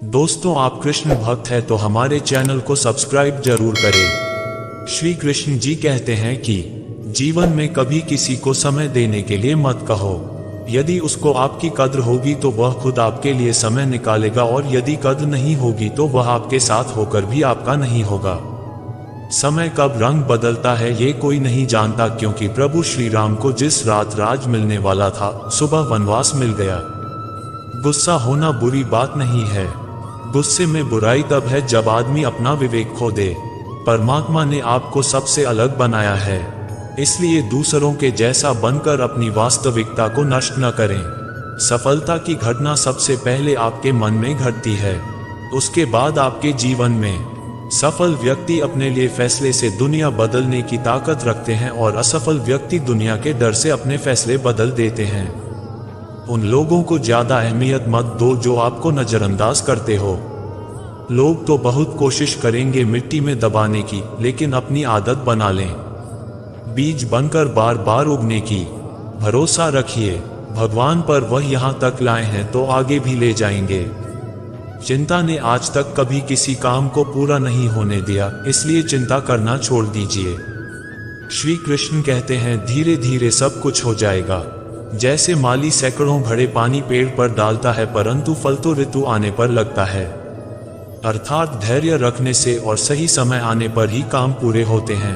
दोस्तों, आप कृष्ण भक्त हैं तो हमारे चैनल को सब्सक्राइब जरूर करें। श्री कृष्ण जी कहते हैं कि जीवन में कभी किसी को समय देने के लिए मत कहो। यदि उसको आपकी कद्र होगी तो वह खुद आपके लिए समय निकालेगा, और यदि कद्र नहीं होगी तो वह आपके साथ होकर भी आपका नहीं होगा। समय कब रंग बदलता है ये कोई नहीं जानता, क्योंकि प्रभु श्री राम को जिस रात राज मिलने वाला था, सुबह वनवास मिल गया। गुस्सा होना बुरी बात नहीं है। गुस्से में बुराई तब है जब आदमी अपना विवेक खो दे। परमात्मा ने आपको सबसे अलग बनाया है, इसलिए दूसरों के जैसा बनकर अपनी वास्तविकता को नष्ट न करें। सफलता की घटना सबसे पहले आपके मन में घटती है, उसके बाद आपके जीवन में। सफल व्यक्ति अपने लिए फैसले से दुनिया बदलने की ताकत रखते हैं, और असफल व्यक्ति दुनिया के डर से अपने फैसले बदल देते हैं। उन लोगों को ज्यादा अहमियत मत दो जो आपको नजरअंदाज करते हो। लोग तो बहुत कोशिश करेंगे मिट्टी में दबाने की, लेकिन अपनी आदत बना लें बीज बनकर बार बार उगने की। भरोसा रखिए भगवान पर, वह यहाँ तक लाए हैं तो आगे भी ले जाएंगे। चिंता ने आज तक कभी किसी काम को पूरा नहीं होने दिया, इसलिए चिंता करना छोड़ दीजिए। श्री कृष्ण कहते हैं धीरे धीरे सब कुछ हो जाएगा। जैसे माली सैकड़ों घड़े पानी पेड़ पर डालता है, परंतु फल तो ऋतु आने पर लगता है। अर्थात धैर्य रखने से और सही समय आने पर ही काम पूरे होते हैं।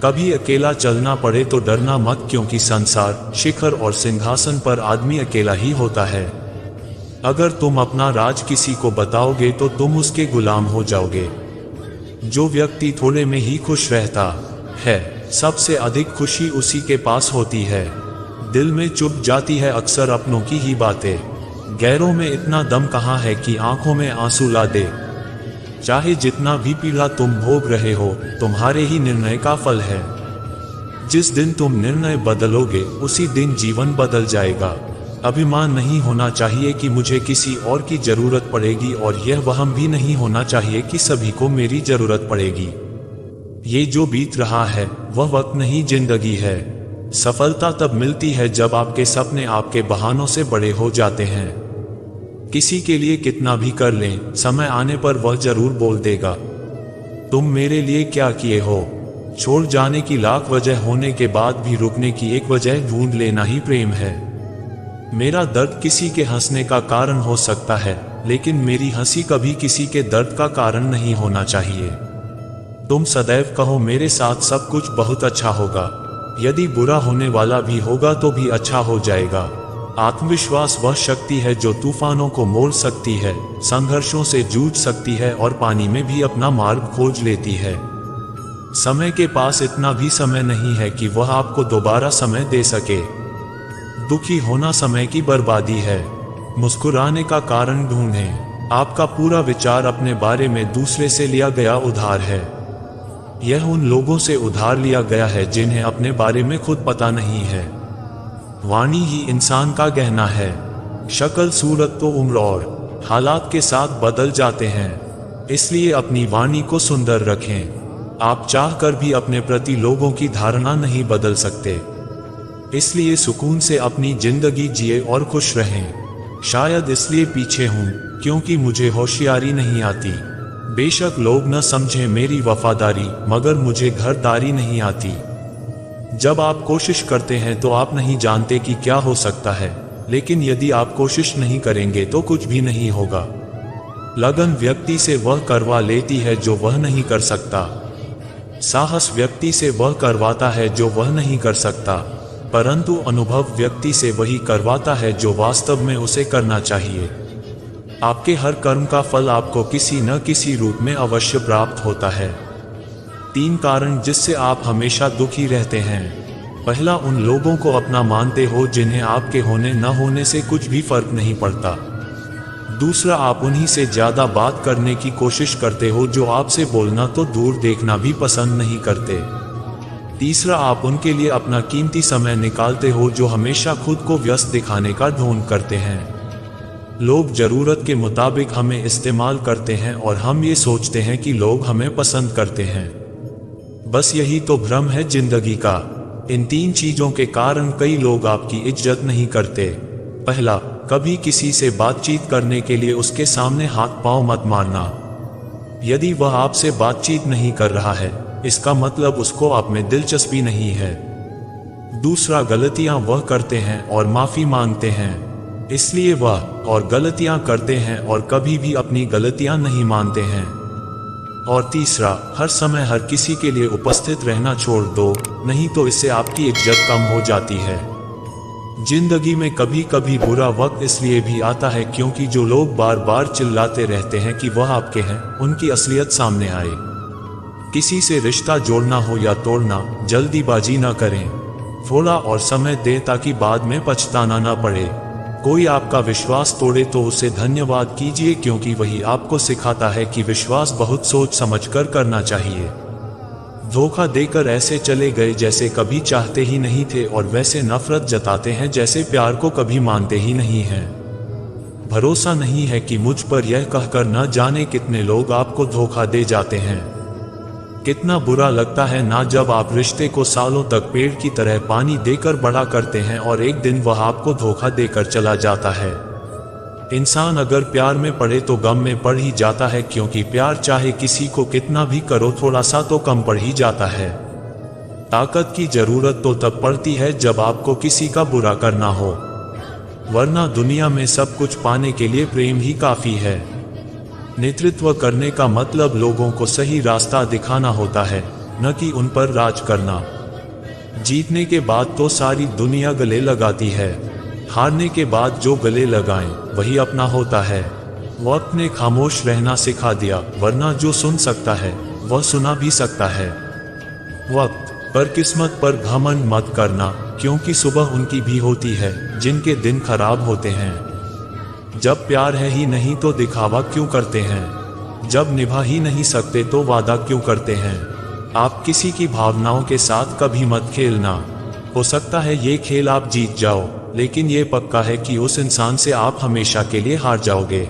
कभी अकेला चलना पड़े तो डरना मत, क्योंकि संसार, शिखर और सिंहासन पर आदमी अकेला ही होता है। अगर तुम अपना राज किसी को बताओगे तो तुम उसके गुलाम हो जाओगे। जो व्यक्ति थोड़े में ही खुश रहता है, सबसे अधिक खुशी उसी के पास होती है। दिल में चुप जाती है अक्सर अपनों की ही बातें। गैरों में इतना दम कहाँ है कि आंखों में आंसू ला दे। चाहे जितना भी पीड़ा तुम भोग रहे हो, तुम्हारे ही निर्णय का फल है। जिस दिन तुम निर्णय बदलोगे उसी दिन जीवन बदल जाएगा। अभिमान नहीं होना चाहिए कि मुझे किसी और की जरूरत पड़ेगी, और यह वहम भी नहीं होना चाहिए कि सभी को मेरी जरूरत पड़ेगी। ये जो बीत रहा है वह वक्त नहीं, जिंदगी है। सफलता तब मिलती है जब आपके सपने आपके बहानों से बड़े हो जाते हैं। किसी के लिए कितना भी कर लें, समय आने पर वह जरूर बोल देगा, तुम मेरे लिए क्या किए हो। छोड़ जाने की लाख वजह होने के बाद भी रुकने की एक वजह ढूंढ लेना ही प्रेम है। मेरा दर्द किसी के हंसने का कारण हो सकता है, लेकिन मेरी हंसी कभी किसी के दर्द का कारण नहीं होना चाहिए। तुम सदैव कहो मेरे साथ सब कुछ बहुत अच्छा होगा। यदि बुरा होने वाला भी होगा तो भी अच्छा हो जाएगा। आत्मविश्वास वह शक्ति है जो तूफानों को मोड़ सकती है, संघर्षों से जूझ सकती है, और पानी में भी अपना मार्ग खोज लेती है। समय के पास इतना भी समय नहीं है कि वह आपको दोबारा समय दे सके। दुखी होना समय की बर्बादी है। मुस्कुराने का कारण ढूंढें। आपका पूरा विचार अपने बारे में दूसरे से लिया गया उधार है। यह उन लोगों से उधार लिया गया है जिन्हें अपने बारे में खुद पता नहीं है। वाणी ही इंसान का गहना है। शक्ल सूरत तो उम्र और हालात के साथ बदल जाते हैं, इसलिए अपनी वाणी को सुंदर रखें। आप चाहकर भी अपने प्रति लोगों की धारणा नहीं बदल सकते, इसलिए सुकून से अपनी जिंदगी जिए और खुश रहें। शायद इसलिए पीछे हूं क्योंकि मुझे होशियारी नहीं आती। बेशक लोग न समझें मेरी वफादारी, मगर मुझे घरदारी नहीं आती। जब आप कोशिश करते हैं तो आप नहीं जानते कि क्या हो सकता है, लेकिन यदि आप कोशिश नहीं करेंगे तो कुछ भी नहीं होगा। लगन व्यक्ति से वह करवा लेती है जो वह नहीं कर सकता। साहस व्यक्ति से वह करवाता है जो वह नहीं कर सकता, परंतु अनुभव व्यक्ति से वही करवाता है जो वास्तव में उसे करना चाहिए। आपके हर कर्म का फल आपको किसी न किसी रूप में अवश्य प्राप्त होता है। 3 कारण जिससे आप हमेशा दुखी रहते हैं। पहला, उन लोगों को अपना मानते हो जिन्हें आपके होने न होने से कुछ भी फर्क नहीं पड़ता। दूसरा, आप उन्हीं से ज्यादा बात करने की कोशिश करते हो जो आपसे बोलना तो दूर देखना भी पसंद नहीं करते। तीसरा, आप उनके लिए अपना कीमती समय निकालते हो जो हमेशा खुद को व्यस्त दिखाने का ढोंग करते हैं। लोग जरूरत के मुताबिक हमें इस्तेमाल करते हैं, और हम ये सोचते हैं कि लोग हमें पसंद करते हैं। बस यही तो भ्रम है जिंदगी का। इन 3 चीजों के कारण कई लोग आपकी इज्जत नहीं करते। पहला, कभी किसी से बातचीत करने के लिए उसके सामने हाथ पांव मत मारना। यदि वह आपसे बातचीत नहीं कर रहा है, इसका मतलब उसको आप में दिलचस्पी नहीं है। दूसरा, गलतियां वह करते हैं और माफी मांगते हैं, इसलिए वह और गलतियां करते हैं और कभी भी अपनी गलतियां नहीं मानते हैं। और तीसरा, हर समय हर किसी के लिए उपस्थित रहना छोड़ दो, नहीं तो इससे आपकी इज्जत कम हो जाती है। जिंदगी में कभी कभी बुरा वक्त इसलिए भी आता है क्योंकि जो लोग बार बार चिल्लाते रहते हैं कि वह आपके हैं, उनकी असलियत सामने आए। किसी से रिश्ता जोड़ना हो या तोड़ना, जल्दीबाजी ना करें, थोड़ा और समय दें ताकि बाद में पछताना ना पड़े। कोई आपका विश्वास तोड़े तो उसे धन्यवाद कीजिए, क्योंकि वही आपको सिखाता है कि विश्वास बहुत सोच समझकर करना चाहिए। धोखा देकर ऐसे चले गए जैसे कभी चाहते ही नहीं थे, और वैसे नफरत जताते हैं जैसे प्यार को कभी मानते ही नहीं हैं। भरोसा नहीं है कि मुझ पर यह कहकर न जाने कितने लोग आपको धोखा दे जाते हैं। कितना बुरा लगता है ना जब आप रिश्ते को सालों तक पेड़ की तरह पानी देकर बड़ा करते हैं और एक दिन वह आपको धोखा देकर चला जाता है। इंसान अगर प्यार में पड़े तो गम में पड़ ही जाता है, क्योंकि प्यार चाहे किसी को कितना भी करो थोड़ा सा तो कम पड़ ही जाता है। ताकत की जरूरत तो तब पड़ती है जब आपको किसी का बुरा करना हो, वरना दुनिया में सब कुछ पाने के लिए प्रेम ही काफी है। नेतृत्व करने का मतलब लोगों को सही रास्ता दिखाना होता है, न कि उन पर राज करना। जीतने के बाद तो सारी दुनिया गले लगाती है, हारने के बाद जो गले लगाएं वही अपना होता है। वक्त ने खामोश रहना सिखा दिया, वरना जो सुन सकता है वह सुना भी सकता है। वक्त पर किस्मत पर घमंड मत करना, क्योंकि सुबह उनकी भी होती है जिनके दिन खराब होते हैं। जब प्यार है ही नहीं तो दिखावा क्यों करते हैं? जब निभा ही नहीं सकते तो वादा क्यों करते हैं? आप किसी की भावनाओं के साथ कभी मत खेलना। हो सकता है ये खेल आप जीत जाओ, लेकिन ये पक्का है कि उस इंसान से आप हमेशा के लिए हार जाओगे।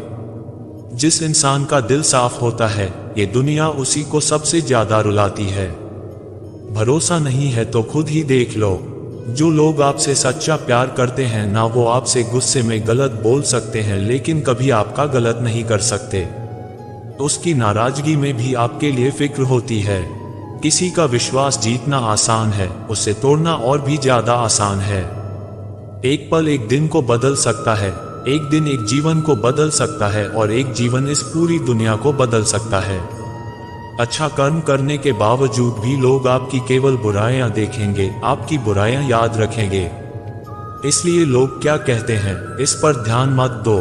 जिस इंसान का दिल साफ होता है, ये दुनिया उसी को सबसे ज्यादा रुलाती है। भरोसा नहीं है तो खुद ही देख लो। जो लोग आपसे सच्चा प्यार करते हैं ना, वो आपसे गुस्से में गलत बोल सकते हैं लेकिन कभी आपका गलत नहीं कर सकते। उसकी नाराजगी में भी आपके लिए फिक्र होती है। किसी का विश्वास जीतना आसान है, उसे तोड़ना और भी ज्यादा आसान है। एक पल एक दिन को बदल सकता है, एक दिन एक जीवन को बदल सकता है, और एक जीवन इस पूरी दुनिया को बदल सकता है। अच्छा कर्म करने के बावजूद भी लोग आपकी केवल बुराइयां देखेंगे, आपकी बुराइयां याद रखेंगे। इसलिए लोग क्या कहते हैं इस पर ध्यान मत दो,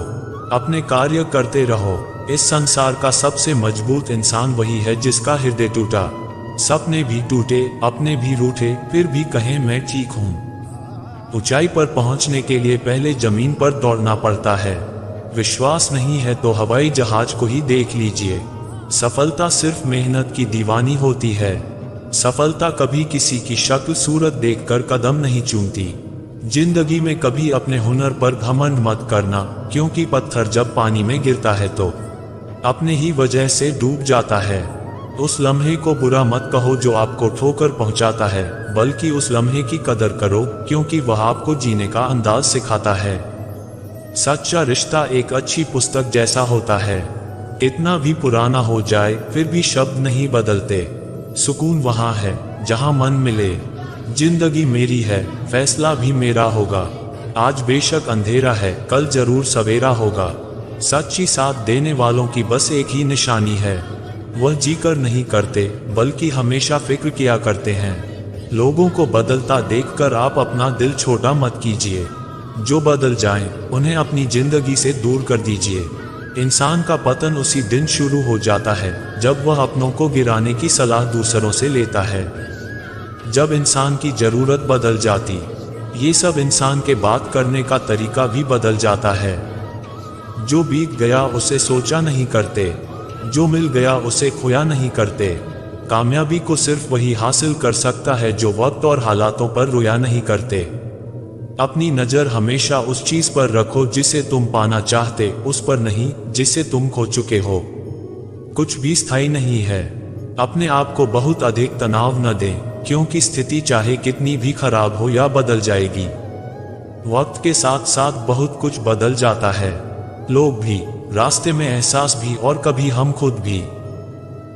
अपने कार्य करते रहो। इस संसार का सबसे मजबूत इंसान वही है जिसका हृदय टूटा, सपने भी टूटे, अपने भी रूठे, फिर भी कहे मैं ठीक हूँ। ऊंचाई पर पहुंचने के लिए पहले जमीन पर दौड़ना पड़ता है। विश्वास नहीं है तो हवाई जहाज को ही देख लीजिए। सफलता सिर्फ मेहनत की दीवानी होती है। सफलता कभी किसी की शक्ल सूरत देखकर कदम नहीं चूमती। जिंदगी में कभी अपने हुनर पर घमंड मत करना, क्योंकि पत्थर जब पानी में गिरता है तो अपने ही वजह से डूब जाता है। उस लम्हे को बुरा मत कहो जो आपको ठोकर पहुंचाता है, बल्कि उस लम्हे की कदर करो, क्योंकि वह आपको जीने का अंदाज सिखाता है। सच्चा रिश्ता एक अच्छी पुस्तक जैसा होता है। इतना भी पुराना हो जाए फिर भी शब्द नहीं बदलते। सुकून वहां है जहां मन मिले। जिंदगी मेरी है, फैसला भी मेरा होगा। आज बेशक अंधेरा है, कल जरूर सवेरा होगा। सच्ची साथ देने वालों की बस एक ही निशानी है, वह जीकर नहीं करते बल्कि हमेशा फिक्र किया करते हैं। लोगों को बदलता देखकर आप अपना दिल छोटा मत कीजिए। जो बदल जाएं, उन्हें अपनी जिंदगी से दूर कर दीजिए। इंसान का पतन उसी दिन शुरू हो जाता है जब वह अपनों को गिराने की सलाह दूसरों से लेता है। जब इंसान की जरूरत बदल जाती, ये सब इंसान के बात करने का तरीका भी बदल जाता है। जो बीत गया उसे सोचा नहीं करते, जो मिल गया उसे खोया नहीं करते। कामयाबी को सिर्फ वही हासिल कर सकता है जो वक्त और हालातों पर रोया नहीं करते। अपनी नजर हमेशा उस चीज पर रखो जिसे तुम पाना चाहते, उस पर नहीं जिसे तुम खो चुके हो। कुछ भी स्थायी नहीं है। अपने आप को बहुत अधिक तनाव न दें, क्योंकि स्थिति चाहे कितनी भी खराब हो या बदल जाएगी। वक्त के साथ साथ बहुत कुछ बदल जाता है, लोग भी, रास्ते में एहसास भी और कभी हम खुद भी।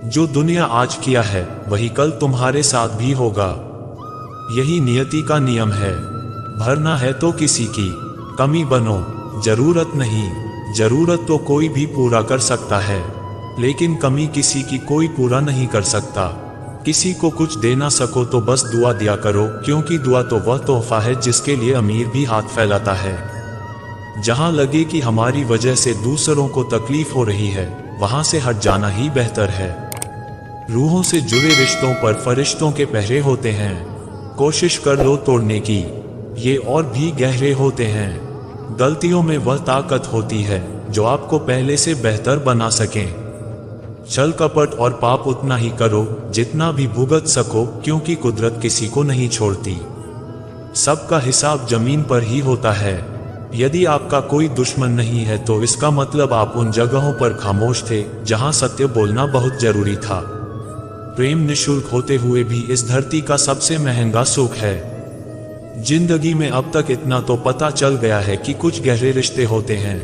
जो दुनिया आज किया है वही कल तुम्हारे साथ भी होगा। यही नियति का नियम है। भरना है तो किसी की कमी बनो, जरूरत नहीं। जरूरत तो कोई भी पूरा कर सकता है, लेकिन कमी किसी की कोई पूरा नहीं कर सकता। किसी को कुछ दे ना सको तो बस दुआ दिया करो, क्योंकि दुआ तो वह तोहफा है जिसके लिए अमीर भी हाथ फैलाता है। जहां लगे कि हमारी वजह से दूसरों को तकलीफ हो रही है, वहां से हट जाना ही बेहतर है। रूहों से जुड़े रिश्तों पर फरिश्तों के पहरे होते हैं, कोशिश कर लो तोड़ने की, ये और भी गहरे होते हैं। गलतियों में वह ताकत होती है जो आपको पहले से बेहतर बना सकें। छल कपट और पाप उतना ही करो जितना भी भुगत सको, क्योंकि कुदरत किसी को नहीं छोड़ती। सबका हिसाब जमीन पर ही होता है। यदि आपका कोई दुश्मन नहीं है तो इसका मतलब आप उन जगहों पर खामोश थे जहां सत्य बोलना बहुत जरूरी था। प्रेम निशुल्क होते हुए भी इस धरती का सबसे महंगा सुख है। जिंदगी में अब तक इतना तो पता चल गया है कि कुछ गहरे रिश्ते होते हैं।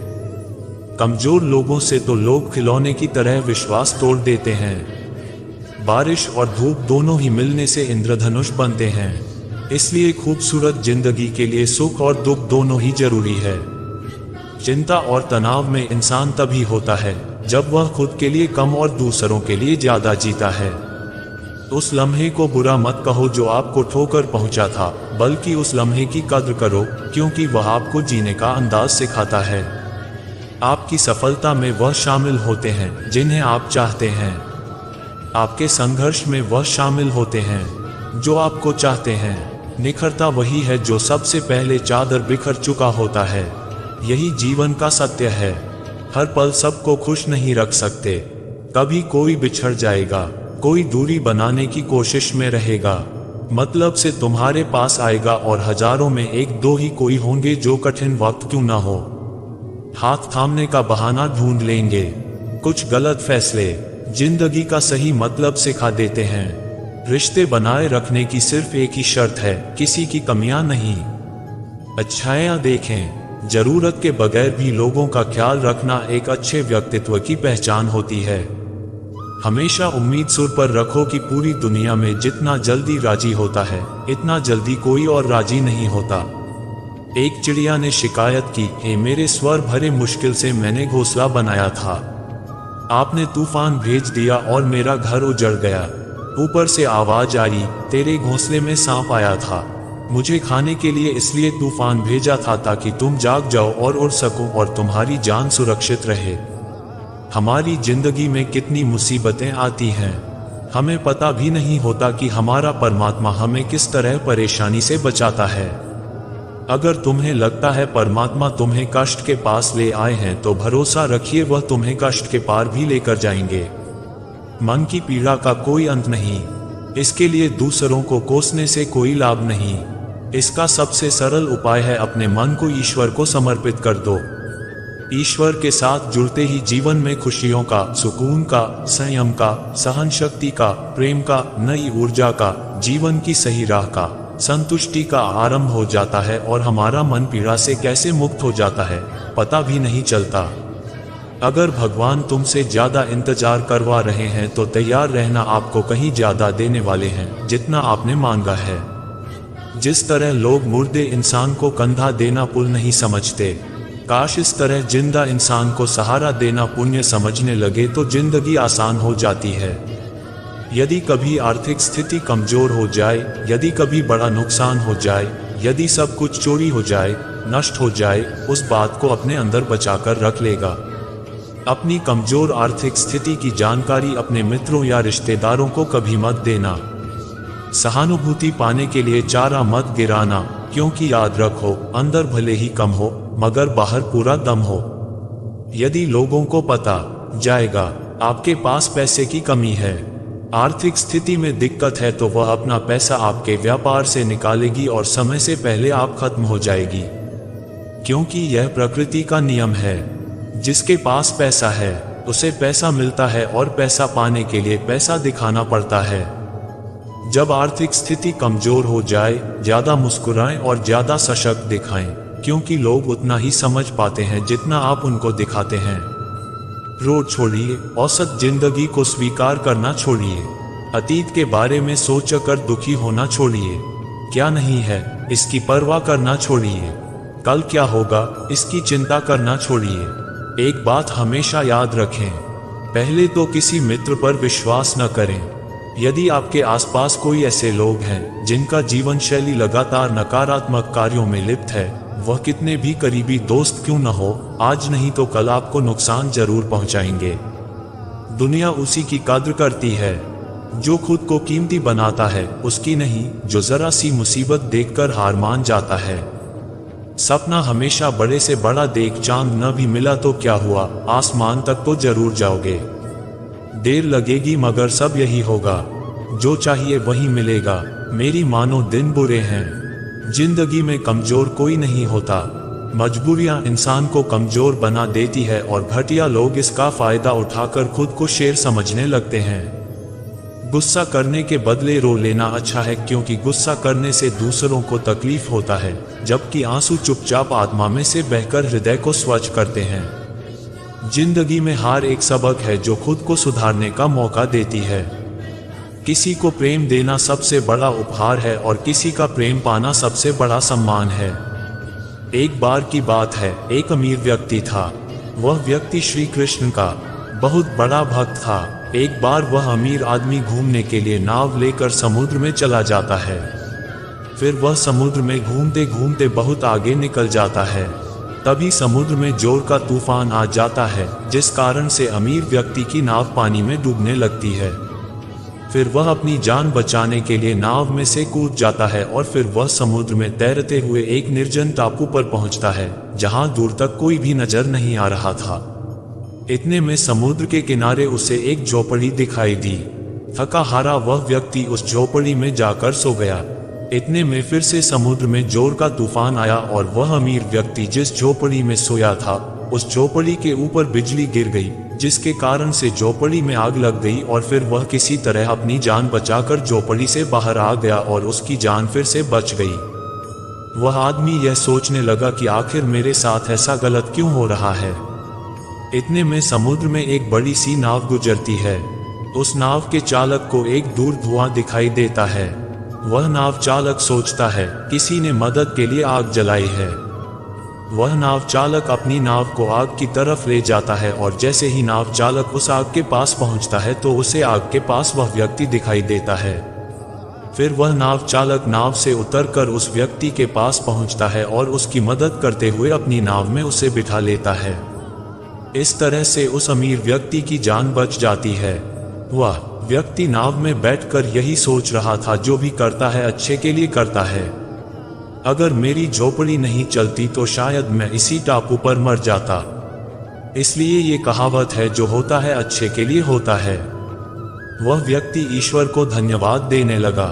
कमजोर लोगों से तो लोग खिलौने की तरह विश्वास तोड़ देते हैं। बारिश और धूप दोनों ही मिलने से इंद्रधनुष बनते हैं। इसलिए खूबसूरत जिंदगी के लिए सुख और दुख दोनों ही जरूरी है। चिंता और तनाव में इंसान तभी होता है जब वह खुद के लिए कम और दूसरों के लिए ज्यादा जीता है। उस लम्हे को बुरा मत कहो जो आपको ठोकर पहुंचा था, बल्कि उस लम्हे की कद्र करो, क्योंकि वह आपको जीने का अंदाज सिखाता है। आपकी सफलता में वह शामिल होते हैं जिन्हें आप चाहते हैं। आपके संघर्ष में वह शामिल होते हैं जो आपको चाहते हैं। निखरता वही है जो सबसे पहले चादर बिखर चुका होता है। यही जीवन का सत्य है। हर पल सबको खुश नहीं रख सकते। कभी कोई बिछड़ जाएगा, कोई दूरी बनाने की कोशिश में रहेगा, मतलब से तुम्हारे पास आएगा, और हजारों में एक दो ही कोई होंगे जो कठिन वक्त क्यों ना हो हाथ थामने का बहाना ढूंढ लेंगे। कुछ गलत फैसले जिंदगी का सही मतलब सिखा देते हैं। रिश्ते बनाए रखने की सिर्फ एक ही शर्त है, किसी की कमियां नहीं। अच्छाइयां देखें। जरूरत के बगैर भी लोगों का ख्याल रखना एक अच्छे व्यक्तित्व की पहचान होती है। हमेशा उम्मीद सुर पर रखो कि पूरी दुनिया में जितना जल्दी राजी होता है, इतना जल्दी कोई और राजी नहीं होता। एक चिड़िया ने शिकायत की, हे मेरे स्वर भरे मुश्किल से मैंने घोंसला बनाया था, आपने तूफान भेज दिया और मेरा घर उजड़ गया। ऊपर से आवाज आई, तेरे घोंसले में सांप आया था, मुझे खाने के लिए इसलिए तूफान भेजा था ताकि तुम जाग जाओ और उड़ सको और तुम्हारी जान सुरक्षित रहे। हमारी जिंदगी में कितनी मुसीबतें आती हैं, हमें पता भी नहीं होता कि हमारा परमात्मा हमें किस तरह परेशानी से बचाता है। अगर तुम्हें लगता है परमात्मा तुम्हें कष्ट के पास ले आए हैं तो भरोसा रखिए वह तुम्हें कष्ट के पार भी लेकर जाएंगे। मन की पीड़ा का कोई अंत नहीं, इसके लिए दूसरों को कोसने से कोई लाभ नहीं। इसका सबसे सरल उपाय है अपने मन को ईश्वर को समर्पित कर दो। ईश्वर के साथ जुड़ते ही जीवन में खुशियों का, सुकून का, संयम का, सहन शक्ति का, प्रेम का, नई ऊर्जा का, जीवन की सही राह का, संतुष्टि का आरंभ हो जाता है और हमारा मन पीड़ा से कैसे मुक्त हो जाता है पता भी नहीं चलता। अगर भगवान तुमसे ज्यादा इंतजार करवा रहे हैं तो तैयार रहना, आपको कहीं ज्यादा देने वाले हैं जितना आपने मांगा है। जिस तरह लोग मुर्दे इंसान को कंधा देना पुण्य नहीं समझते, काश इस तरह जिंदा इंसान को सहारा देना पुण्य समझने लगे तो जिंदगी आसान हो जाती है। यदि कभी आर्थिक स्थिति कमजोर हो जाए, यदि कभी बड़ा नुकसान हो जाए, यदि सब कुछ चोरी हो जाए, नष्ट हो जाए, उस बात को अपने अंदर बचाकर रख लेगा। अपनी कमजोर आर्थिक स्थिति की जानकारी अपने मित्रों या रिश्तेदारों को कभी मत देना। सहानुभूति पाने के लिए चारा मत गिराना, क्योंकि याद रखो अंदर भले ही कम हो मगर बाहर पूरा दम हो। यदि लोगों को पता जाएगा आपके पास पैसे की कमी है, आर्थिक स्थिति में दिक्कत है, तो वह अपना पैसा आपके व्यापार से निकालेगी और समय से पहले आप खत्म हो जाएगी। क्योंकि यह प्रकृति का नियम है, जिसके पास पैसा है उसे पैसा मिलता है और पैसा पाने के लिए पैसा दिखाना पड़ता है। जब आर्थिक स्थिति कमजोर हो जाए, ज्यादा मुस्कुराएं और ज्यादा सशक्त दिखाएं। क्योंकि लोग उतना ही समझ पाते हैं जितना आप उनको दिखाते हैं। रोड छोड़िए, औसत जिंदगी को स्वीकार करना छोड़िए, अतीत के बारे में सोचकर दुखी होना छोड़िए, क्या नहीं है इसकी परवाह करना छोड़िए, कल क्या होगा इसकी चिंता करना छोड़िए। एक बात हमेशा याद रखें, पहले तो किसी मित्र पर विश्वास न करें। यदि आपके आसपास कोई ऐसे लोग हैं जिनका जीवन शैली लगातार नकारात्मक कार्यों में लिप्त है, वह कितने भी करीबी दोस्त क्यों न हो, आज नहीं तो कल आपको नुकसान जरूर पहुंचाएंगे। दुनिया उसी की कद्र करती है जो खुद को कीमती बनाता है, उसकी नहीं जो जरा सी मुसीबत देखकर हार मान जाता है। सपना हमेशा बड़े से बड़ा देख, चांद न भी मिला तो क्या हुआ, आसमान तक तो जरूर जाओगे। देर लगेगी मगर सब यही होगा, जो चाहिए वही मिलेगा। मेरी मानो दिन बुरे हैं, जिंदगी में कमजोर कोई नहीं होता, मजबूरियां इंसान को कमजोर बना देती है और घटिया लोग इसका फायदा उठाकर खुद को शेर समझने लगते हैं। गुस्सा करने के बदले रो लेना अच्छा है, क्योंकि गुस्सा करने से दूसरों को तकलीफ होता है, जबकि आंसू चुपचाप आत्मा में से बहकर हृदय को स्वच्छ करते हैं। जिंदगी में हार एक सबक है जो खुद को सुधारने का मौका देती है। किसी को प्रेम देना सबसे बड़ा उपहार है और किसी का प्रेम पाना सबसे बड़ा सम्मान है। एक बार की बात है, एक अमीर व्यक्ति था। वह व्यक्ति श्री कृष्ण का बहुत बड़ा भक्त था। एक बार वह अमीर आदमी घूमने के लिए नाव लेकर समुद्र में चला जाता है। फिर वह समुद्र में घूमते घूमते बहुत आगे निकल जाता है। तभी समुद्र में जोर का तूफान आ जाता है, जिस कारण से अमीर व्यक्ति की नाव पानी में डूबने लगती है। फिर वह अपनी जान बचाने के लिए नाव में से कूद जाता है और फिर वह समुद्र में तैरते हुए एक निर्जन टापू पर पहुंचता है, जहां दूर तक कोई भी नजर नहीं आ रहा था। इतने में समुद्र के किनारे उसे एक झोपड़ी दिखाई दी। थका हारा वह व्यक्ति उस झोपड़ी में जाकर सो गया। इतने में फिर से समुद्र में जोर का तूफान आया और वह अमीर व्यक्ति जिस झोपड़ी में सोया था, उस झोपड़ी के ऊपर बिजली गिर गई, जिसके कारण से झोपड़ी में आग लग गई और फिर वह किसी तरह अपनी जान बचाकर झोपड़ी से बाहर आ गया और उसकी जान फिर से बच गई। वह आदमी यह सोचने लगा कि आखिर मेरे साथ ऐसा गलत क्यों हो रहा है। इतने में समुद्र में एक बड़ी सी नाव गुजरती है। उस नाव के चालक को एक दूर धुआं दिखाई देता है। वह नाव चालक सोचता है किसी ने मदद के लिए आग जलाई है। वह नाव चालक अपनी नाव को आग की तरफ ले जाता है और जैसे ही नाव चालक उस आग के पास पहुंचता है तो उसे आग के पास वह व्यक्ति दिखाई देता है। फिर वह नाव चालक नाव से उतरकर उस व्यक्ति के पास पहुंचता है और उसकी मदद करते हुए अपनी नाव में उसे बिठा लेता है। इस तरह से उस अमीर व्यक्ति की जान बच जाती है। वह व्यक्ति नाव में बैठकर यही सोच रहा था, जो भी करता है अच्छे के लिए करता है। अगर मेरी झोपड़ी नहीं चलती तो शायद मैं इसी टापू पर मर जाता। इसलिए ये कहावत है, जो होता है अच्छे के लिए होता है। वह व्यक्ति ईश्वर को धन्यवाद देने लगा।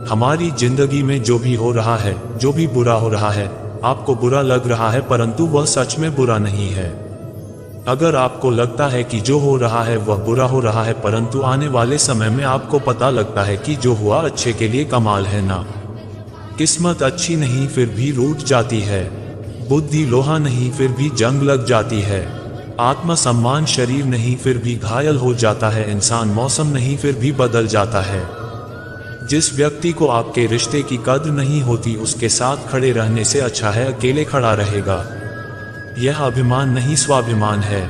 हमारी जिंदगी में जो भी हो रहा है, जो भी बुरा हो रहा है, आपको बुरा लग रहा है, परंतु वह सच में बुरा नहीं है। अगर आपको लगता है कि जो हो रहा है वह बुरा हो रहा है, परंतु आने वाले समय में आपको पता लगता है कि जो हुआ अच्छे के लिए, कमाल है ना। किस्मत अच्छी नहीं फिर भी रूठ जाती है, बुद्धि लोहा नहीं फिर भी जंग लग जाती है, आत्मा सम्मान शरीर नहीं फिर भी घायल हो जाता है, इंसान मौसम नहीं फिर भी बदल जाता है। जिस व्यक्ति को आपके रिश्ते की कद्र नहीं होती, उसके साथ खड़े रहने से अच्छा है अकेले खड़ा रहेगा। यह अभिमान नहीं स्वाभिमान है।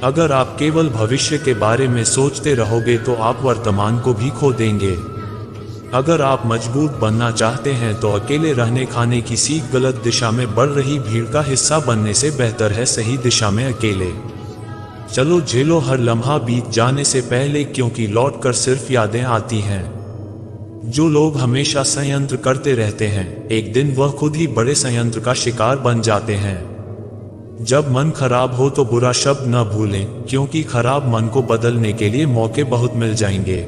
अगर आप केवल भविष्य के बारे में सोचते रहोगे तो आप वर्तमान को भी खो देंगे। अगर आप मजबूत बनना चाहते हैं तो अकेले रहने खाने की सीख गलत दिशा में बढ़ रही भीड़ का हिस्सा बनने से बेहतर है सही दिशा में अकेले चलो। झेलो हर लम्हा बीत जाने से पहले, क्योंकि लौटकर सिर्फ यादें आती हैं। जो लोग हमेशा संयंत्र करते रहते हैं, एक दिन वह खुद ही बड़े संयंत्र का शिकार बन जाते हैं। जब मन खराब हो तो बुरा शब्द न भूलें, क्योंकि खराब मन को बदलने के लिए मौके बहुत मिल जाएंगे,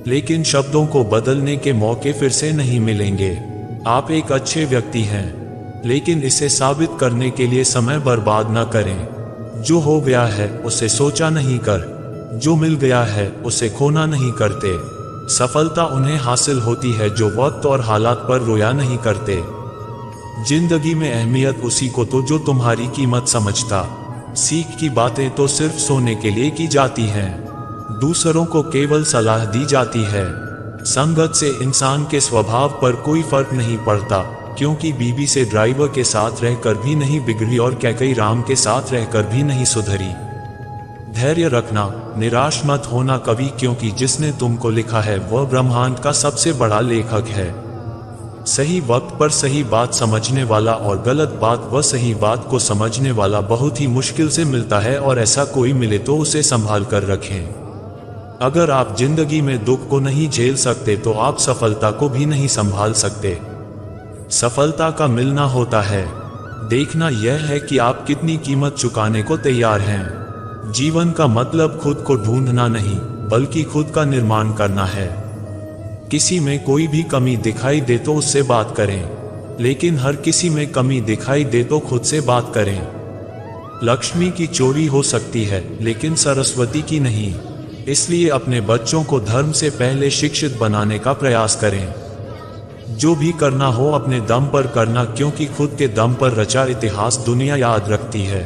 लेकिन शब्दों को बदलने के मौके फिर से नहीं मिलेंगे। आप एक अच्छे व्यक्ति हैं, लेकिन इसे साबित करने के लिए समय बर्बाद न करें। जो हो गया है उसे सोचा नहीं कर, जो मिल गया है उसे खोना नहीं करते। सफलता उन्हें हासिल होती है जो वक्त और हालात पर रोया नहीं करते। जिंदगी में अहमियत उसी को तो जो तुम्हारी कीमत समझता। सीख की बातें तो सिर्फ सोने के लिए की जाती हैं, दूसरों को केवल सलाह दी जाती है। संगत से इंसान के स्वभाव पर कोई फर्क नहीं पड़ता, क्योंकि बीबी से ड्राइवर के साथ रहकर भी नहीं बिगड़ी और कैकई राम के साथ रहकर भी नहीं सुधरी। धैर्य रखना, निराश मत होना कभी, क्योंकि जिसने तुमको लिखा है वह ब्रह्मांड का सबसे बड़ा लेखक है। सही वक्त पर सही बात समझने वाला और गलत बात व सही बात को समझने वाला बहुत ही मुश्किल से मिलता है, और ऐसा कोई मिले तो उसे संभाल कर रखें। अगर आप जिंदगी में दुख को नहीं झेल सकते तो आप सफलता को भी नहीं संभाल सकते। सफलता का मिलना होता है, देखना यह है कि आप कितनी कीमत चुकाने को तैयार हैं। जीवन का मतलब खुद को ढूंढना नहीं, बल्कि खुद का निर्माण करना है। किसी में कोई भी कमी दिखाई दे तो उससे बात करें, लेकिन हर किसी में कमी दिखाई दे तो खुद से बात करें। लक्ष्मी की चोरी हो सकती है, लेकिन सरस्वती की नहीं। इसलिए अपने बच्चों को धर्म से पहले शिक्षित बनाने का प्रयास करें। जो भी करना हो अपने दम पर करना, क्योंकि खुद के दम पर रचा इतिहास दुनिया याद रखती है।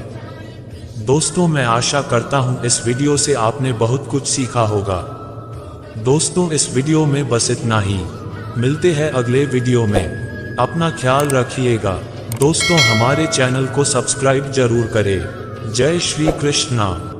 दोस्तों, मैं आशा करता हूं इस वीडियो से आपने बहुत कुछ सीखा होगा। दोस्तों, इस वीडियो में बस इतना ही। मिलते हैं अगले वीडियो में। अपना ख्याल रखिएगा। दोस्तों, हमारे चैनल को सब्सक्राइब जरूर करें। जय श्री कृष्णा।